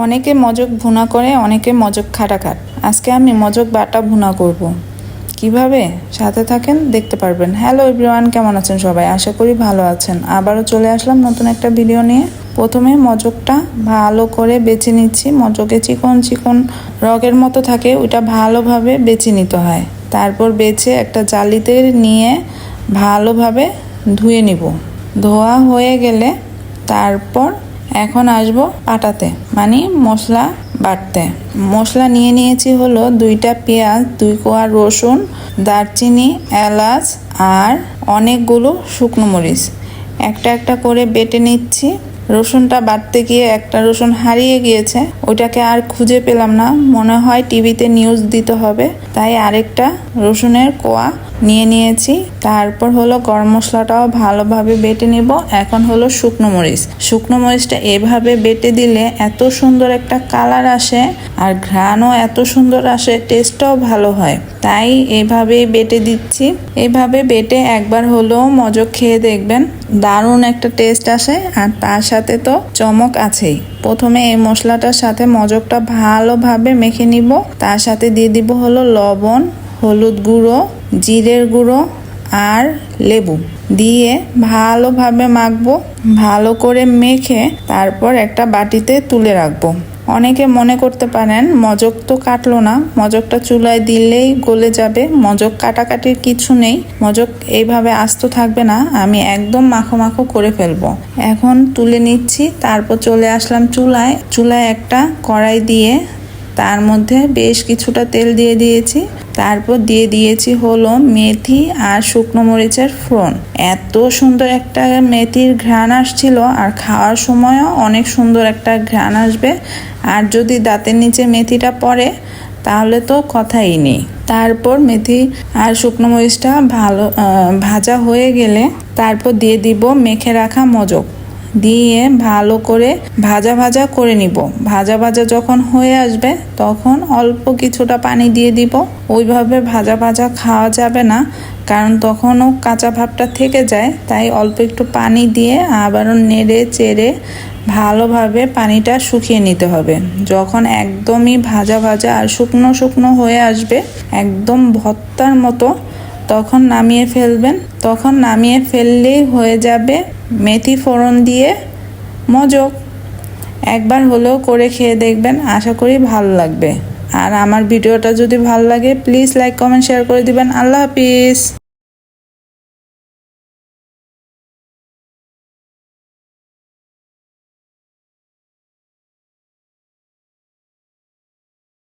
অনেকে মজক ভুনা করে, অনেকে মজক খাটা খাট। আজকে আমি মজক বাটা ভুনা করব। কিভাবে? সাথে থাকেন, দেখতে পারবেন। হ্যালো এভরিওয়ান, কেমন আছেন সবাই? আশা করি ভালো আছেন। আবারও চলে আসলাম নতুন একটা ভিডিও নিয়ে। প্রথমে মজকটা ভালো করে বেছে নিচ্ছি। মজকে চিকন চিকন রগের মতো থাকে, ওইটা ভালোভাবে বেছে নিতে হয়। তারপর বেছে একটা জালিতে নিয়ে ভালোভাবে ধুয়ে নিব। ধোয়া হয়ে গেলে তারপর এখন আসবো পাটাতে, মানে মশলা বাটতে। মশলা নিয়ে নিয়েছি হলো 2টা পেঁয়াজ, 2 কোয়া রসুন, দারচিনি, এলাচ আর অনেকগুলো শুকনো মরিচ। একটা একটা করে বেটে নিচ্ছি। রসুনটা বাটতে গিয়ে একটা রসুন হারিয়ে গিয়েছে, ওইটাকে আর খুঁজে পেলাম না। মনে হয় টিভিতে নিউজ দিতে হবে, তাই আরেকটা রসুনের কোয়া নিয়ে নিয়েছি। তারপর হলো গরম মশলাটাও ভালোভাবে বেটে নিব। এখন হলো শুকনো মরিচ। শুকনো মরিচটা এভাবে বেটে দিলে এত সুন্দর একটা কালার আসে, আর ঘ্রাণও এত সুন্দর আসে, টেস্টটাও ভালো হয়। তাই এভাবেই বেটে দিচ্ছি। এভাবে বেটে একবার হলো মজক খেয়ে দেখবেন, দারুণ একটা টেস্ট আসে। আর তার সাথে তো চমক আছেই। প্রথমে এই মশলাটার সাথে মজকটা ভালোভাবে মেখে নিব। তার সাথে দিয়ে দিব হলো লবণ, হলুদ গুঁড়ো, জিরের গুঁড়ো আর লেবু দিয়ে ভালোভাবে মাখবো। ভালো করে মেখে তারপর একটা বাটিতে তুলে রাখবো। অনেকে মনে করতে পারেন মজক তো কাটলো না, মজকটা চুলায় দিলেই গলে যাবে। মজক কাটাকাটির কিছু নেই, মজক এইভাবে আস্ত থাকবে না, আমি একদম মাখো মাখো করে ফেলবো। এখন তুলে নিচ্ছি। তারপর চলে আসলাম চুলায় একটা কড়াই দিয়ে তার মধ্যে বেশ কিছুটা তেল দিয়ে দিয়েছি। তারপর দিয়ে দিয়েছি হলো মেথি আর শুকনো মরিচের ফোড়ন। এত সুন্দর একটা মেথির ঘ্রাণ আসছিল, আর খাওয়ার সময়ও অনেক সুন্দর একটা ঘ্রাণ আসবে। আর যদি দাঁতের নিচে মেথিটা পড়ে তাহলে তো কথাই নেই। তারপর মেথি আর শুকনো মরিচটা ভাজা হয়ে গেলে তারপর দিয়ে দিব মেখে রাখা মজক, দিয়ে ভালো করে ভাজা ভাজা করে নিব। ভাজা ভাজা যখন হয়ে আসবে তখন অল্প কিছুটা পানি দিয়ে দিব। ওইভাবে ভাজা ভাজা খাওয়া যাবে না, কারণ তখনও কাঁচা ভাবটা থেকে যায়। তাই অল্প একটু পানি দিয়ে আবারও নেড়ে চেড়ে ভালোভাবে পানিটা শুকিয়ে নিতে হবে। যখন একদমই ভাজা ভাজা আর শুকনো শুকনো হয়ে আসবে, একদম ভর্তার মতো, তখন নামিয়ে ফেলবেন। তখন নামিয়ে ফেললেই হয়ে যাবে মেথি ফোড়ন দিয়ে মজক। একবার হলেও করে খেয়ে দেখবেন, আশা করি ভালো লাগবে। আর আমার ভিডিওটা যদি ভালো লাগে প্লিজ লাইক, কমেন্ট, শেয়ার করে দিবেন। আল্লাহ হাফিজ।